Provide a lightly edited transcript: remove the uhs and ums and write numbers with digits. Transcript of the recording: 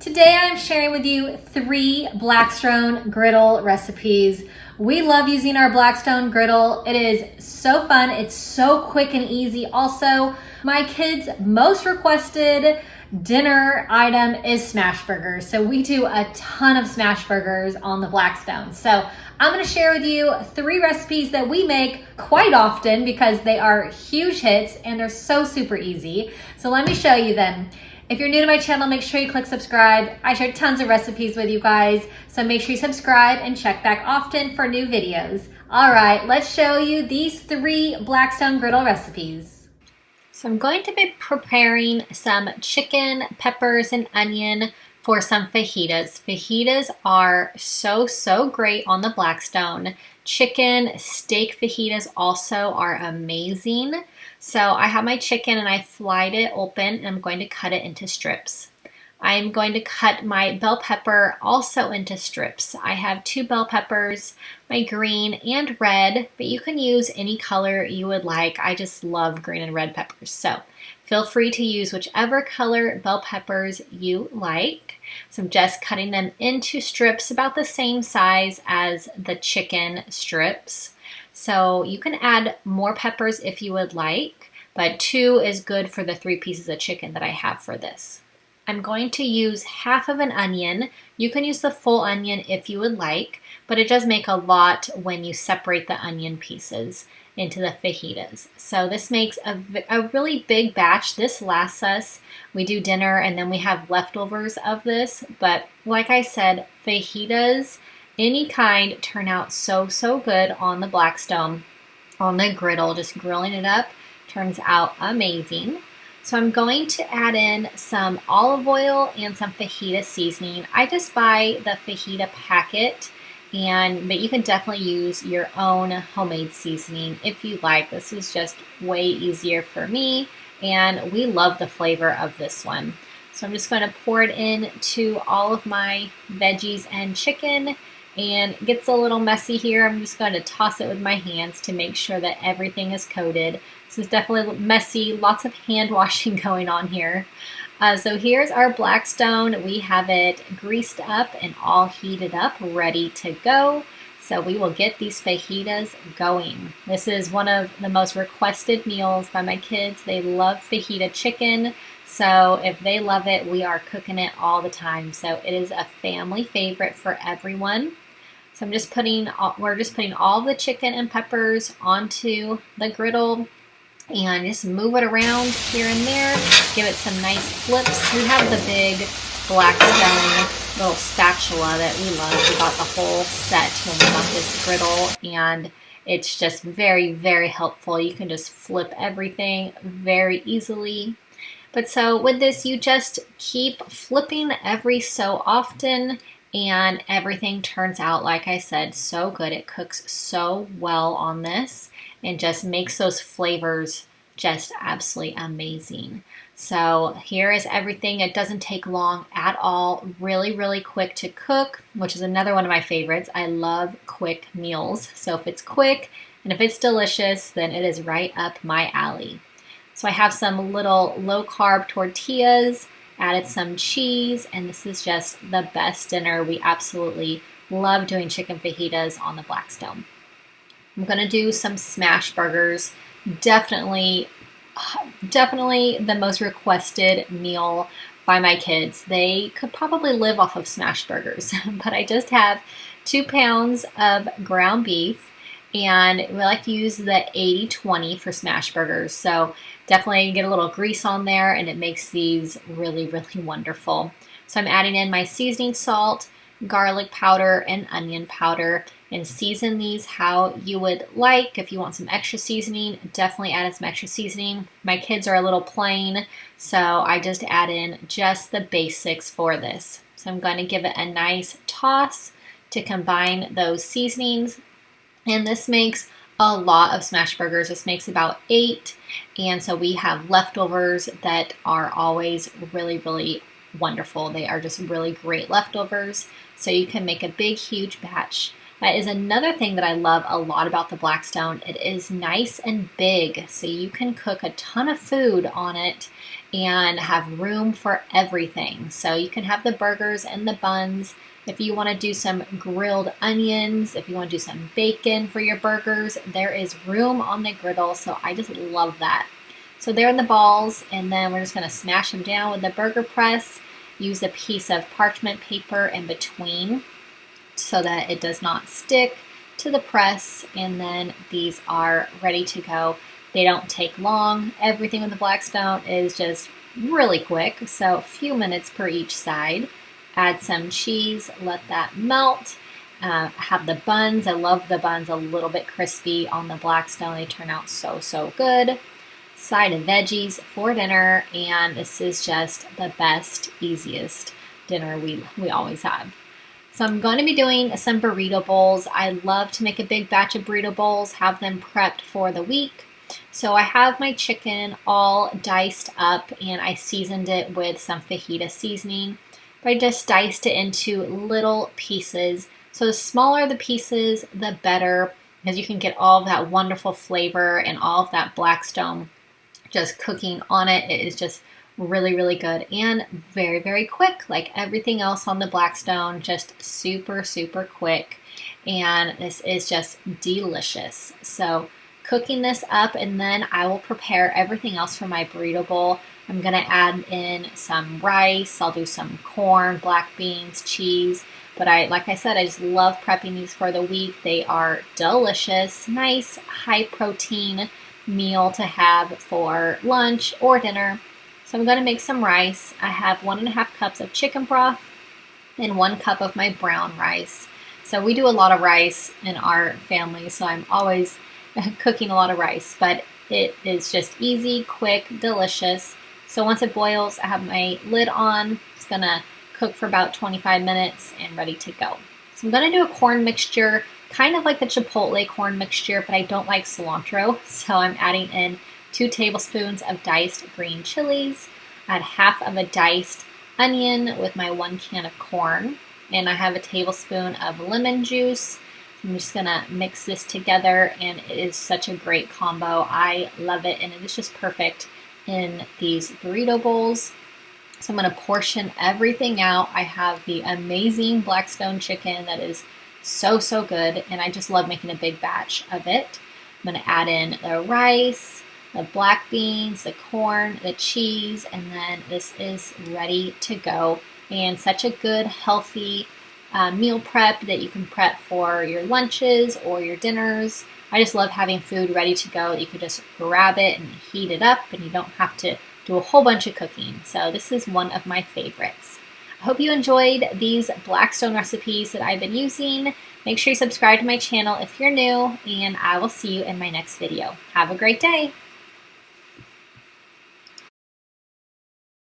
Today I'm sharing with you 3 Blackstone Griddle recipes. We love using our Blackstone Griddle. It is so fun. It's so quick and easy. Also, my kids' most requested dinner item is smash burgers. So we do a ton of smash burgers on the Blackstone. So I'm going to share with you 3 recipes that we make quite often because they are huge hits and they're so super easy. So let me show you them. If you're new to my channel, make sure you click subscribe. I share tons of recipes with you guys, so make sure you subscribe and check back often for new videos. All right, let's show you these 3 Blackstone Griddle recipes. So I'm going to be preparing some chicken, peppers, and onion for some fajitas. Fajitas are so great on the Blackstone. Chicken, steak fajitas also are amazing. So I have my chicken and I fried it open and I'm going to cut it into strips. I'm going to cut my bell pepper also into strips. I have 2 bell peppers, my green and red, but you can use any color you would like. I just love green and red peppers. So feel free to use whichever color bell peppers you like. So I'm just cutting them into strips about the same size as the chicken strips. So you can add more peppers if you would like, but 2 is good for the 3 pieces of chicken that I have for this. I'm going to use half of an onion. You can use the full onion if you would like, but it does make a lot when you separate the onion pieces into the fajitas. So this makes a really big batch. This lasts us. We do dinner and then we have leftovers of this, but like I said, fajitas any kind turn out so good on the Blackstone, on the griddle. Just grilling it up turns out amazing. So I'm going to add in some olive oil and some fajita seasoning. I just buy the fajita packet, but you can definitely use your own homemade seasoning if you like. This is just way easier for me, and we love the flavor of this one. So I'm just going to pour it into all of my veggies and chicken. And it gets a little messy here. I'm just going to toss it with my hands to make sure that everything is coated. This is definitely messy, lots of hand washing going on here. So here's our Blackstone. We have it greased up and all heated up, ready to go. So we will get these fajitas going. This is one of the most requested meals by my kids. They love fajita chicken. So if they love it, we are cooking it all the time. So it is a family favorite for everyone. So we're just putting all the chicken and peppers onto the griddle and just move it around here and there. Give it some nice flips. We have the big Blackstone little spatula that we love. We got the whole set when we got this griddle, and it's just very helpful. You can just flip everything very easily. But so with this, you just keep flipping every so often and everything turns out, like I said, so good. It cooks so well on this and just makes those flavors just absolutely amazing. So here is everything. It doesn't take long at all. Really quick to cook, which is another one of my favorites. I love quick meals. So if it's quick and if it's delicious, then it is right up my alley. So I have some little low-carb tortillas, added some cheese, and this is just the best dinner. We absolutely love doing chicken fajitas on the Blackstone. I'm going to do some smash burgers. Definitely the most requested meal by my kids. They could probably live off of smash burgers, but I just have 2 pounds of ground beef. And we like to use the 80-20 for smash burgers. So definitely get a little grease on there and it makes these really wonderful. So I'm adding in my seasoning salt, garlic powder, and onion powder, and season these how you would like. If you want some extra seasoning, definitely add in some extra seasoning. My kids are a little plain, so I just add in just the basics for this. So I'm going to give it a nice toss to combine those seasonings. And this makes a lot of smash burgers. This makes about 8. And so we have leftovers that are always really wonderful. They are just really great leftovers. So you can make a big, huge batch That is another thing that I love a lot about the Blackstone. It is nice and big, so you can cook a ton of food on it and have room for everything. So you can have the burgers and the buns. If you want to do some grilled onions, if you want to do some bacon for your burgers, there is room on the griddle, so I just love that. So they're in the balls, and then we're just going to smash them down with the burger press. Use a piece of parchment paper in between so that it does not stick to the press, and then these are ready to go. They don't take long. Everything with the Blackstone is just really quick, so a few minutes per each side. Add some cheese, let that melt. Have the buns. I love the buns a little bit crispy on the Blackstone. They turn out so good. Side of veggies for dinner, and this is just the best, easiest dinner we always have. So I'm going to be doing some burrito bowls. I love to make a big batch of burrito bowls, have them prepped for the week. So I have my chicken all diced up, and I seasoned it with some fajita seasoning. But I just diced it into little pieces. So the smaller the pieces, the better, because you can get all of that wonderful flavor and all of that Blackstone just cooking on it. It is just really good and very quick, like everything else on the Blackstone, just super quick, and this is just delicious. So cooking this up, and then I will prepare everything else for my burrito bowl. I'm gonna add in some rice, I'll do some corn, black beans, cheese, but like I said, I just love prepping these for the week. They are delicious, nice high protein meal to have for lunch or dinner. So I'm going to make some rice. I have 1.5 cups of chicken broth and 1 cup of my brown rice. So we do a lot of rice in our family, so I'm always cooking a lot of rice, but it is just easy, quick, delicious. So once it boils, I have my lid on. It's going to cook for about 25 minutes and ready to go. So I'm going to do a corn mixture, kind of like the Chipotle corn mixture, but I don't like cilantro, so I'm adding in 2 tablespoons of diced green chilies. Add half of a diced onion with my 1 can of corn, and I have a tablespoon of lemon juice. I'm just gonna mix this together, and it is such a great combo. I love it, and it is just perfect in these burrito bowls. So I'm gonna portion everything out. I have the amazing Blackstone chicken that is so good, and I just love making a big batch of it. I'm gonna add in the rice, the black beans, the corn, the cheese, and then this is ready to go. And such a good, healthy meal prep that you can prep for your lunches or your dinners. I just love having food ready to go that you can just grab it and heat it up, and you don't have to do a whole bunch of cooking. So this is one of my favorites. I hope you enjoyed these Blackstone recipes that I've been using. Make sure you subscribe to my channel if you're new, and I will see you in my next video. Have a great day.